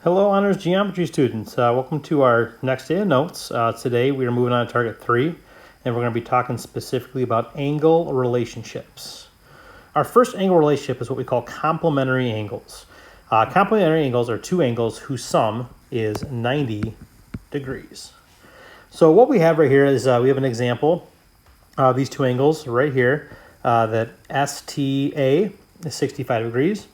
Hello, honors geometry students. Welcome to our next day of notes. Today we are moving on to target 3, and we're going to be talking specifically about angle relationships. Our first angle relationship is what we call complementary angles. Complementary angles are two angles whose sum is 90 degrees. So what we have right here is we have an example of these two angles right here, that STA is 65 degrees.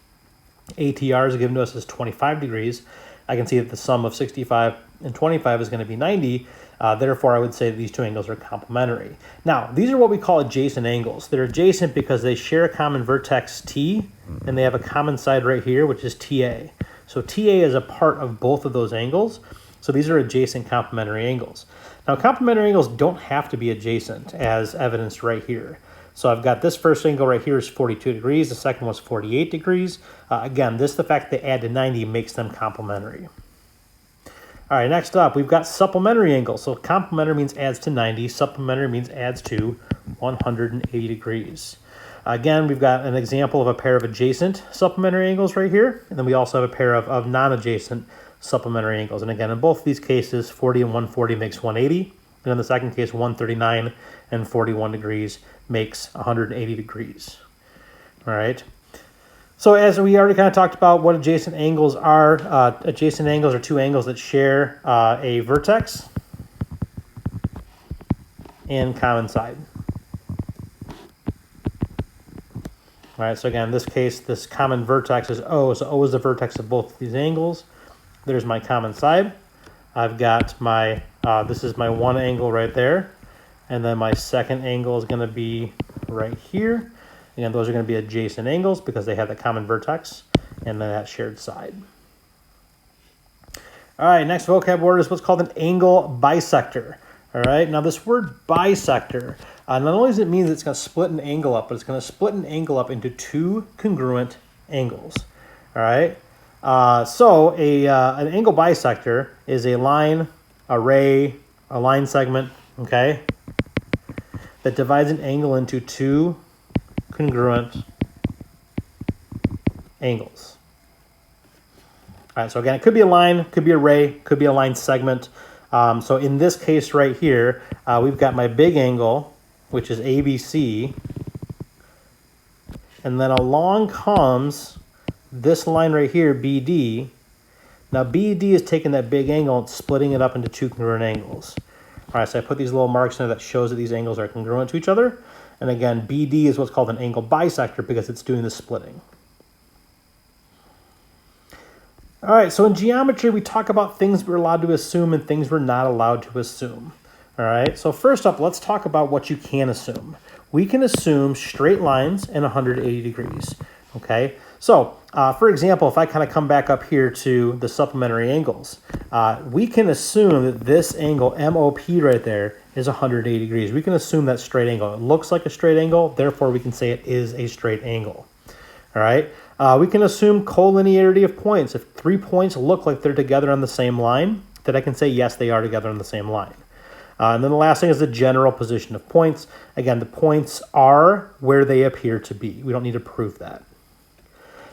ATR is given to us as 25 degrees. I can see that the sum of 65 and 25 is going to be 90. Therefore, I would say that these two angles are complementary. Now, these are what we call adjacent angles. They're adjacent because they share a common vertex T, and they have a common side right here, which is TA. So TA is a part of both of those angles. So these are adjacent complementary angles. Now, complementary angles don't have to be adjacent, as evidenced right here. So I've got this first angle right here is 42 degrees. The second was 48 degrees. Again, the fact that they add to 90 makes them complementary. All right, next up, we've got supplementary angles. So complementary means adds to 90. Supplementary means adds to 180 degrees. Again, we've got an example of a pair of adjacent supplementary angles right here. And then we also have a pair of non-adjacent supplementary angles. And again, in both of these cases, 40 and 140 makes 180. And in the second case, 139 and 41 degrees makes 180 degrees. All right. So as we already kind of talked about what adjacent angles are, adjacent angles are two angles that share a vertex and common side. All right. So again, in this case, this common vertex is O. So O is the vertex of both of these angles. There's my common side. I've got my, this is my one angle right there. And then my second angle is going to be right here. Again, those are going to be adjacent angles because they have the common vertex and then that shared side. All right, next vocab word is what's called an angle bisector. All right, now this word bisector, not only does it mean that it's going to split an angle up, but it's going to split an angle up into two congruent angles. All right, so an angle bisector is a line, a ray, a line segment, okay, that divides an angle into two congruent angles. All right, so again, it could be a line, could be a ray, could be a line segment. So in this case right here, we've got my big angle, which is ABC, and then along comes this line right here, BD. Now BD is taking that big angle and splitting it up into two congruent angles. All right, so I put these little marks in there that shows that these angles are congruent to each other. And again, BD is what's called an angle bisector because it's doing the splitting. All right, so in geometry, we talk about things we're allowed to assume and things we're not allowed to assume. All right, so first up, let's talk about what you can assume. We can assume straight lines and 180 degrees, okay? So, for example, if I kind of come back up here to the supplementary angles, we can assume that this angle, MOP right there, is 180 degrees. We can assume that straight angle. It looks like a straight angle, therefore we can say it is a straight angle. All right. We can assume collinearity of points. If 3 points look like they're together on the same line, then I can say, yes, they are together on the same line. And then the last thing is the general position of points. Again, the points are where they appear to be. We don't need to prove that.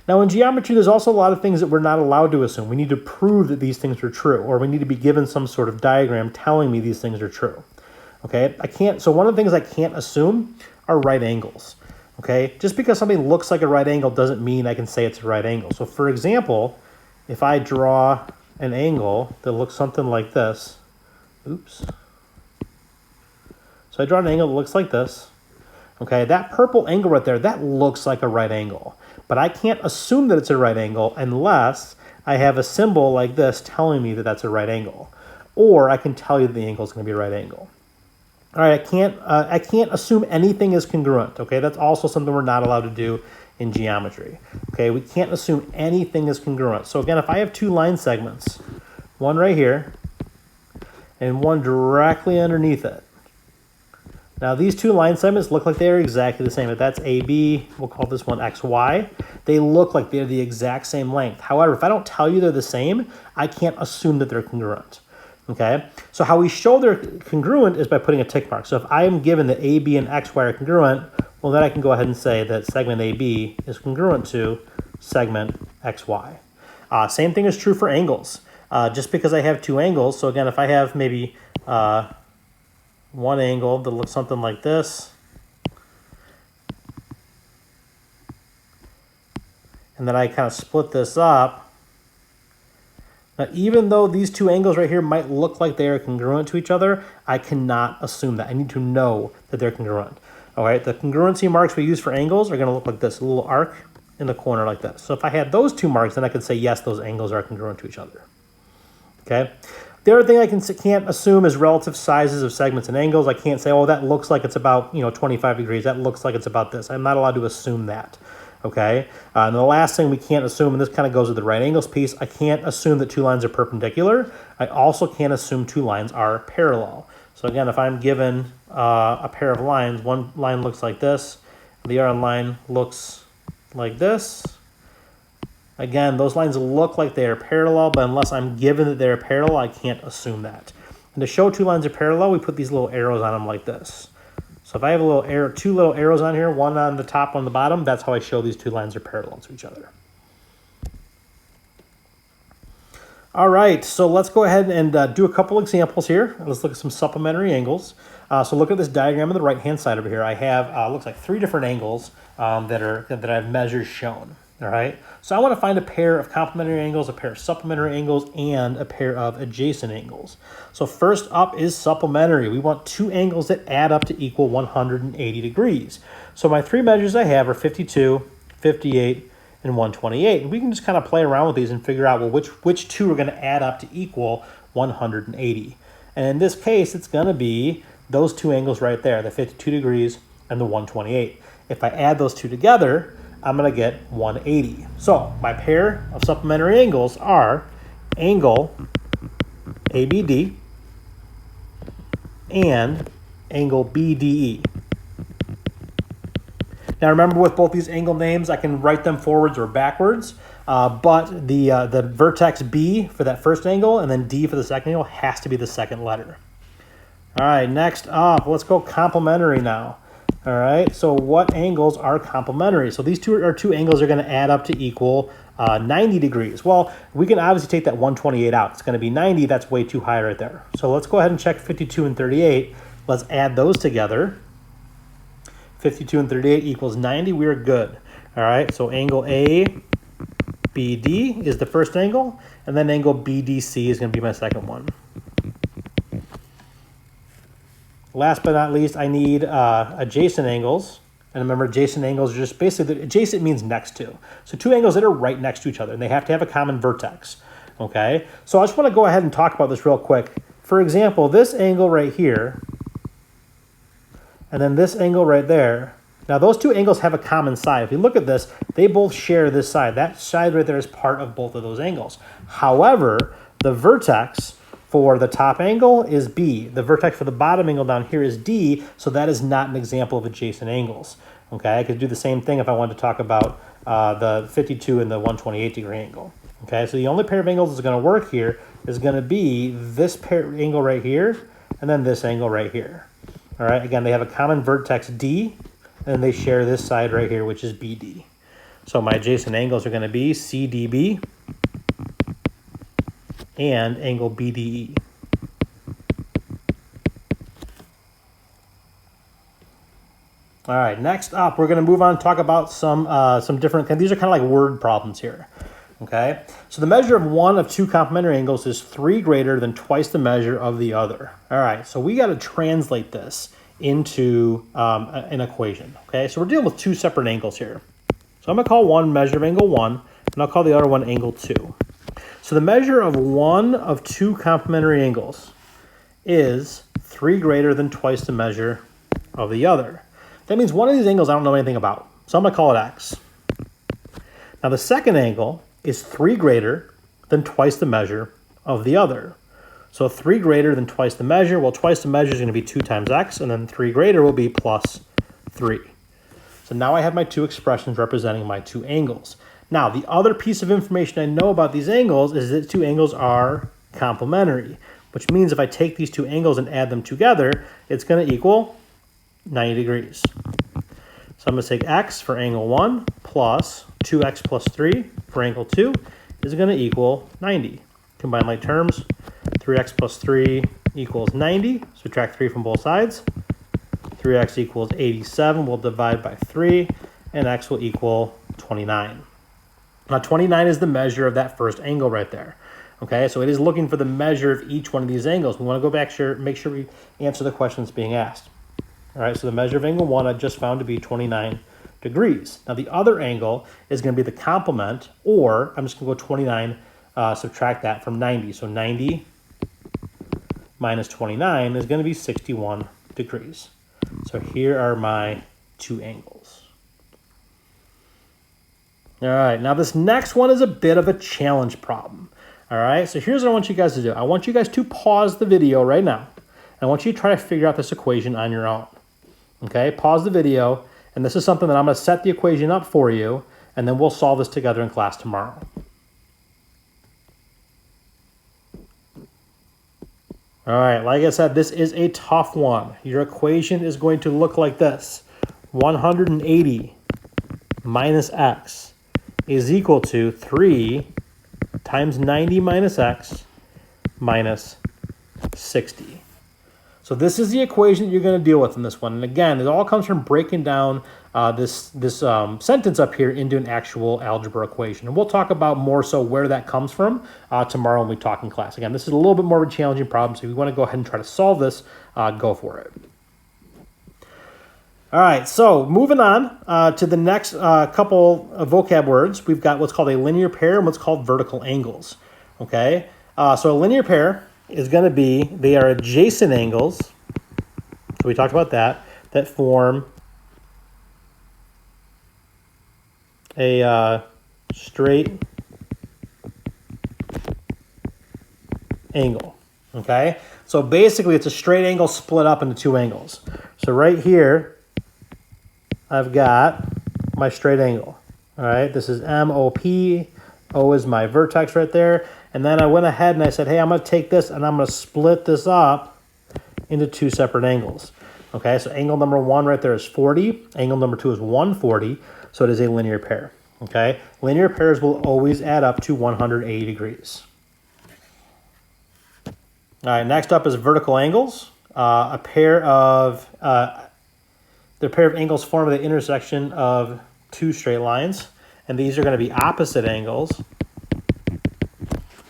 Now, in geometry, there's also a lot of things that we're not allowed to assume. We need to prove that these things are true, or we need to be given some sort of diagram telling me these things are true. Okay, so one of the things I can't assume are right angles. Okay, just because something looks like a right angle doesn't mean I can say it's a right angle. So for example, if I draw an angle that looks something like this, oops. So I draw an angle that looks like this. Okay, that purple angle right there, that looks like a right angle. But I can't assume that it's a right angle unless I have a symbol like this telling me that that's a right angle. Or I can tell you that the angle is going to be a right angle. All right, I can't assume anything is congruent, okay? That's also something we're not allowed to do in geometry, okay? We can't assume anything is congruent. So again, if I have two line segments, one right here and one directly underneath it. Now, these two line segments look like they're exactly the same. If that's AB, we'll call this one XY. They look like they're the exact same length. However, if I don't tell you they're the same, I can't assume that they're congruent. Okay, so how we show they're congruent is by putting a tick mark. So if I am given that AB and XY are congruent, well, then I can go ahead and say that segment AB is congruent to segment XY. Same thing is true for angles. Just because I have two angles, so again, if I have maybe one angle that looks something like this, and then I kind of split this up. Now, even though these two angles right here might look like they are congruent to each other, I cannot assume that. I need to know that they're congruent. All right, the congruency marks we use for angles are going to look like this, a little arc in the corner like this. So if I had those two marks, then I could say, yes, those angles are congruent to each other. Okay. The other thing I can't assume is relative sizes of segments and angles. I can't say, oh, that looks like it's about 25 degrees. That looks like it's about this. I'm not allowed to assume that. Okay. And the last thing we can't assume, and this kind of goes with the right angles piece, I can't assume that two lines are perpendicular. I also can't assume two lines are parallel. So again, if I'm given a pair of lines, one line looks like this, the other line looks like this. Again, those lines look like they are parallel, but unless I'm given that they're parallel, I can't assume that. And to show two lines are parallel, we put these little arrows on them like this. So if I have a little arrow, two little arrows on here, one on the top, one on the bottom, that's how I show these two lines are parallel to each other. All right, so let's go ahead and do a couple examples here. Let's look at some supplementary angles. So look at this diagram on the right-hand side over here. I have, looks like 3 different angles that I have measures shown. All right, so I want to find a pair of complementary angles, a pair of supplementary angles, and a pair of adjacent angles. So first up is supplementary. We want two angles that add up to equal 180 degrees. So my 3 measures I have are 52, 58, and 128. And we can just kind of play around with these and figure out, well, which two are going to add up to equal 180. And in this case, it's going to be those two angles right there, the 52 degrees and the 128. If I add those two together, I'm going to get 180. So my pair of supplementary angles are angle ABD and angle BDE. Now remember, with both these angle names, I can write them forwards or backwards, but the vertex B for that first angle and then D for the second angle has to be the second letter. All right, next up, let's go complementary now. All right, so what angles are complementary? So these two angles are going to add up to equal 90 degrees. Well, we can obviously take that 128 out. It's going to be 90. That's way too high right there. So let's go ahead and check 52 and 38. Let's add those together. 52 and 38 equals 90. We're good. All right, so angle ABD is the first angle, and then angle BDC is going to be my second one. Last but not least, I need adjacent angles. And remember, adjacent angles are just basically, adjacent means next to. So two angles that are right next to each other, and they have to have a common vertex. Okay, so I just want to go ahead and talk about this real quick. For example, this angle right here, and then this angle right there. Now, those two angles have a common side. If you look at this, they both share this side. That side right there is part of both of those angles. However, the vertex for the top angle is B. The vertex for the bottom angle down here is D, so that is not an example of adjacent angles. Okay, I could do the same thing if I wanted to talk about the 52 and the 128 degree angle. Okay, so the only pair of angles that's going to work here is going to be this pair angle right here, and then this angle right here. All right, again, they have a common vertex D, and they share this side right here, which is BD. So my adjacent angles are going to be CDB and angle BDE. All right, next up, we're going to move on and talk about some different, these are kind of like word problems here. Okay, so the measure of one of two complementary angles is 3 greater than twice the measure of the other. All right, so we got to translate this into an equation. Okay, so we're dealing with 2 separate angles here. So I'm going to call one measure of angle 1, and I'll call the other one angle 2. So the measure of one of 2 complementary angles is 3 greater than twice the measure of the other. That means one of these angles I don't know anything about, so I'm going to call it X. Now the second angle is 3 greater than twice the measure of the other. So 3 greater than twice the measure, well, twice the measure is going to be 2 times X, and then 3 greater will be plus 3. So now I have my 2 expressions representing my 2 angles. Now, the other piece of information I know about these angles is that 2 angles are complementary, which means if I take these 2 angles and add them together, it's going to equal 90 degrees. So I'm going to take X for angle 1 plus 2X plus 3 for angle 2 is going to equal 90. Combine like terms, 3x plus 3 equals 90. Subtract 3 from both sides. 3x equals 87. We'll divide by 3, and x will equal 29. Now, 29 is the measure of that first angle right there. Okay, so it is looking for the measure of each one of these angles. We want to go back here, make sure we answer the questions being asked. All right, so the measure of angle 1 I just found to be 29 degrees. Now, the other angle is going to be the complement, or I'm just going to go 29, subtract that from 90. So 90 minus 29 is going to be 61 degrees. So here are my two angles. All right, now this next one is a bit of a challenge problem. All right, so here's what I want you guys to do. I want you guys to pause the video right now. I want you to try to figure out this equation on your own. Okay, pause the video, and this is something that I'm going to set the equation up for you, and then we'll solve this together in class tomorrow. All right, like I said, this is a tough one. Your equation is going to look like this. 180 minus x is equal to 3 times 90 minus x minus 60. So this is the equation that you're going to deal with in this one. And again, it all comes from breaking down this sentence up here into an actual algebra equation. And we'll talk about more so where that comes from tomorrow when we talk in class. Again, this is a little bit more of a challenging problem, so if you want to go ahead and try to solve this, go for it. All right, so moving on to the next couple of vocab words, we've got what's called a linear pair and what's called vertical angles. Okay, so a linear pair is going to be, they are adjacent angles, so we talked about that form a straight angle. Okay, so basically it's a straight angle split up into two angles. So right here, I've got my straight angle. All right, this is MOP. O is my vertex right there. And then I went ahead and I said, hey, I'm going to take this and I'm going to split this up into two separate angles. Okay, so angle number 1 right there is 40. Angle number 2 is 140. So it is a linear pair. Okay, linear pairs will always add up to 180 degrees. All right, next up is vertical angles. The pair of angles form the intersection of two straight lines. And these are going to be opposite angles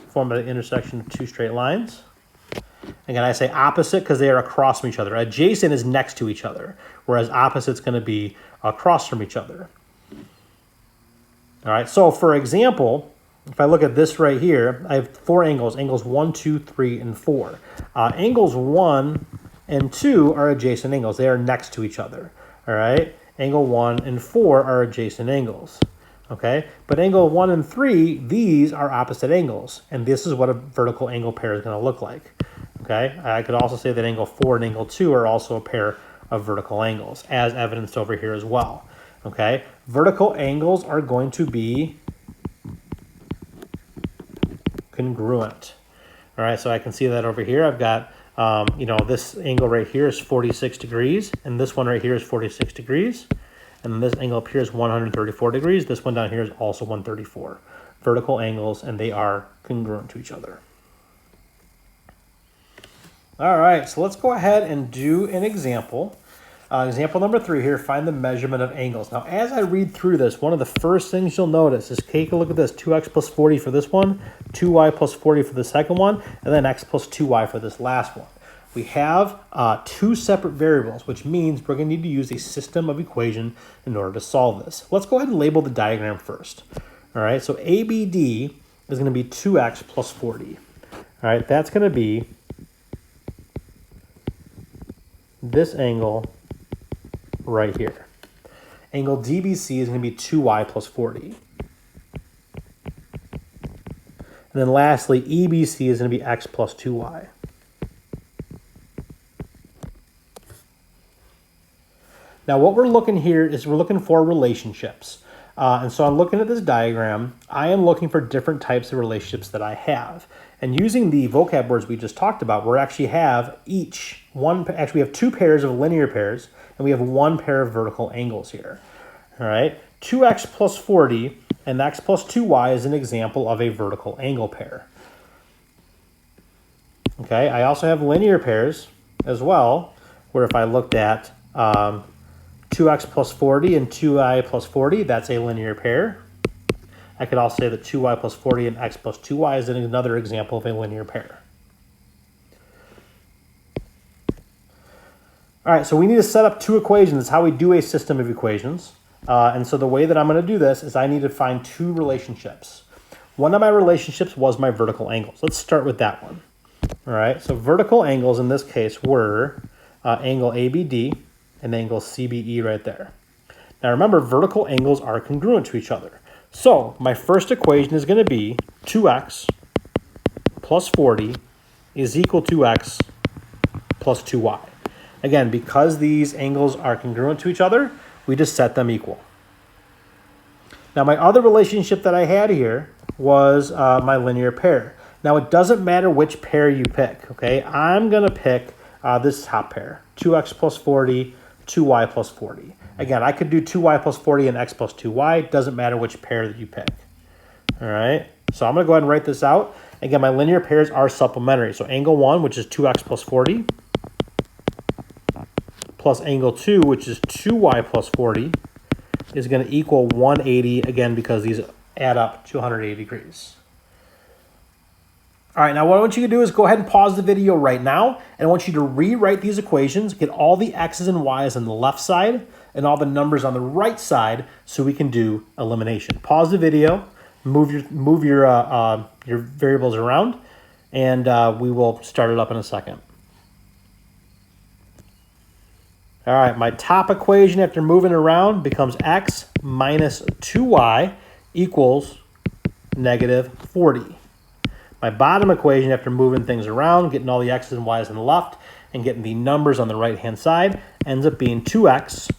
formed by the intersection of two straight lines. Again, I say opposite because they are across from each other. Adjacent is next to each other, whereas opposite is going to be across from each other. All right, so for example, if I look at this right here, I have four angles, angles 1, 2, 3, and 4. Angles 1 and 2 are adjacent angles. They are next to each other. All right, angle 1 and 4 are adjacent angles. Okay, but angle 1 and 3, these are opposite angles, and this is what a vertical angle pair is going to look like. Okay, I could also say that angle 4 and angle 2 are also a pair of vertical angles, as evidenced over here as well. Okay, vertical angles are going to be congruent. All right, so I can see that over here. I've got, this angle right here is 46 degrees, and this one right here is 46 degrees. And then this angle up here is 134 degrees. This one down here is also 134. Vertical angles, and they are congruent to each other. All right, so let's go ahead and do an example. Example number 3 here, find the measurement of angles. Now, as I read through this, one of the first things you'll notice is take a look at this, 2x plus 40 for this one, 2y plus 40 for the second one, and then x plus 2y for this last one. We have two separate variables, which means we're going to need to use a system of equation in order to solve this. Let's go ahead and label the diagram first. All right, so ABD is going to be 2x plus 40. All right, that's going to be this angle right here. Angle DBC is going to be 2y plus 40. And then lastly, EBC is going to be x plus 2y. Now, what we're looking here is we're looking for relationships. And so I'm looking at this diagram. I am looking for different types of relationships that I have. And using the vocab words we just talked about, we actually have we have two pairs of linear pairs, and we have one pair of vertical angles here. All right, 2x plus 40 and x plus 2y is an example of a vertical angle pair. Okay, I also have linear pairs as well, where if I looked at 2x plus 40 and 2y plus 40, that's a linear pair. I could also say that 2y plus 40 and x plus 2y is another example of a linear pair. All right, so we need to set up two equations. It's how we do a system of equations. And so the way that I'm going to do this is I need to find two relationships. One of my relationships was my vertical angles. Let's start with that one. All right, so vertical angles in this case were angle ABD and angle CBE right there. Now remember, vertical angles are congruent to each other. So my first equation is going to be 2x plus 40 is equal to x plus 2y. Again, because these angles are congruent to each other, we just set them equal. Now my other relationship that I had here was my linear pair. Now it doesn't matter which pair you pick, okay? I'm going to pick this top pair, 2x plus 40, 2y plus 40. Again, I could do 2y plus 40 and x plus 2y. Doesn't matter which pair that you pick. All right, so I'm going to go ahead and write this out. Again, my linear pairs are supplementary. So angle 1, which is 2x plus 40, plus angle 2, which is 2y plus 40, is going to equal 180, again, because these add up to 180 degrees. All right, now what I want you to do is go ahead and pause the video right now, and I want you to rewrite these equations, get all the x's and y's on the left side and all the numbers on the right side so we can do elimination. Pause the video, move your variables around, and we will start it up in a second. All right, my top equation after moving around becomes x minus 2y equals negative 40. My bottom equation after moving things around, getting all the x's and y's on the left, and getting the numbers on the right-hand side, ends up being 2x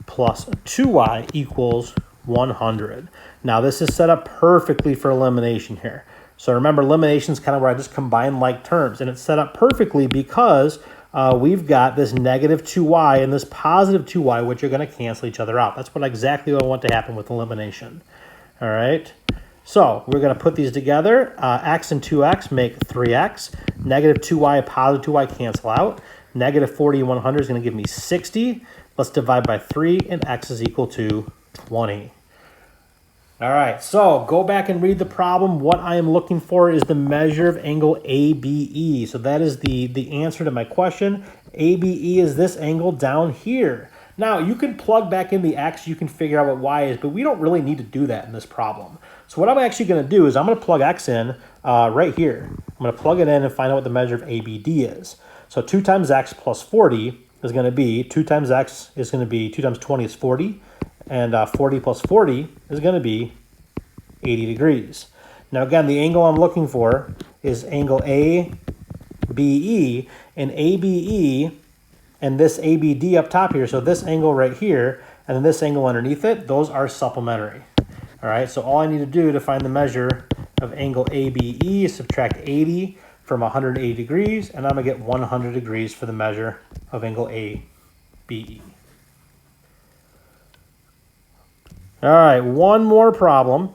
plus 2y equals 100. Now, this is set up perfectly for elimination here. So remember, elimination is kind of where I just combine like terms, and it's set up perfectly because we've got this negative 2y and this positive 2y, which are going to cancel each other out. That's exactly what I want to happen with elimination. All right. So we're going to put these together. X and 2x make 3x. Negative 2y and positive 2y cancel out. Negative 40 and 100 is going to give me 60. Let's divide by 3, and x is equal to 20. All right, so go back and read the problem. What I am looking for is the measure of angle ABE. So that is the answer to my question. ABE is this angle down here. Now, you can plug back in the x, you can figure out what y is, but we don't really need to do that in this problem. So what I'm actually going to do is I'm going to plug x in right here. I'm going to plug it in and find out what the measure of ABD is. So 2 times x plus 40 is going to be, 2 times x is going to be, 2 times 20 is 40, and 40 plus 40 is going to be 80 degrees. Now again, the angle I'm looking for is angle ABE, and ABE and this ABD up top here, so this angle right here and then this angle underneath it, those are supplementary. All right, so all I need to do to find the measure of angle ABE is subtract 80 from 180 degrees, and I'm going to get 100 degrees for the measure of angle ABE. All right, one more problem,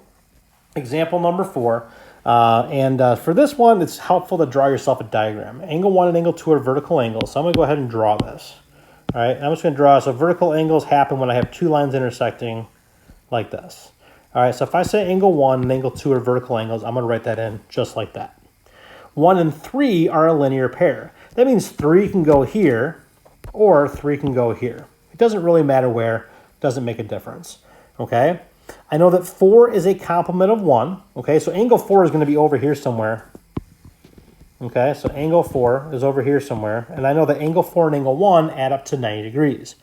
example number 4. For this one, it's helpful to draw yourself a diagram. Angle 1 and angle 2 are vertical angles, so I'm going to go ahead and draw this. All right, I'm just going to draw, so vertical angles happen when I have two lines intersecting like this. All right, so if I say angle 1 and angle 2 are vertical angles, I'm going to write that in just like that. 1 and 3 are a linear pair. That means 3 can go here or 3 can go here. It doesn't really matter where. It doesn't make a difference. Okay? I know that 4 is a complement of 1. Okay, so angle 4 is going to be over here somewhere. Okay, so angle 4 is over here somewhere. And I know that angle 4 and angle 1 add up to 90 degrees.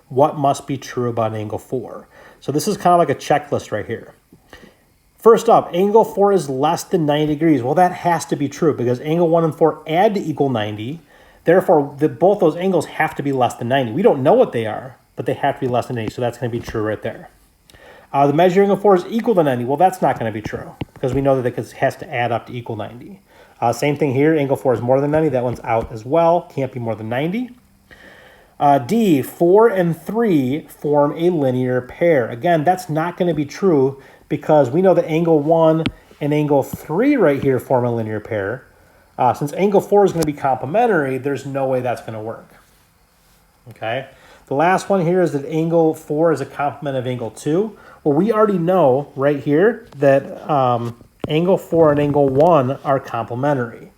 What must be true about angle 4? So this is kind of like a checklist right here. First up, angle 4 is less than 90 degrees. Well, that has to be true because angle 1 and 4 add to equal 90. Therefore, both those angles have to be less than 90. We don't know what they are, but they have to be less than 90. So that's going to be true right there. The measure of angle 4 is equal to 90. Well, that's not going to be true because we know that it has to add up to equal 90. Same thing here. Angle 4 is more than 90. That one's out as well. Can't be more than 90. D, 4 and 3 form a linear pair. Again, that's not going to be true because we know that angle 1 and angle 3 right here form a linear pair. Since angle 4 is going to be complementary, there's no way that's going to work. Okay? The last one here is that angle 4 is a complement of angle 2. Well, we already know right here that angle 4 and angle 1 are complementary.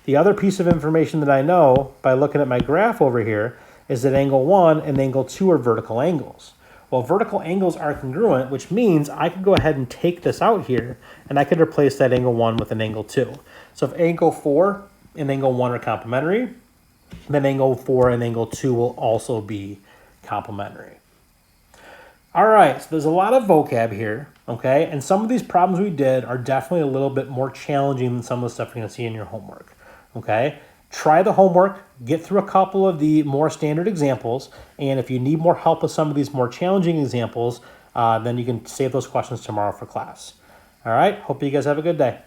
The other piece of information that I know by looking at my graph over here is that angle 1 and angle 2 are vertical angles. Well, vertical angles are congruent, which means I could go ahead and take this out here, and I could replace that angle 1 with an angle 2. So if angle 4 and angle 1 are complementary, then angle 4 and angle 2 will also be complementary. All right, so there's a lot of vocab here, okay? And some of these problems we did are definitely a little bit more challenging than some of the stuff you're going to see in your homework, okay? Try the homework, get through a couple of the more standard examples, and if you need more help with some of these more challenging examples, then you can save those questions tomorrow for class. All right, hope you guys have a good day.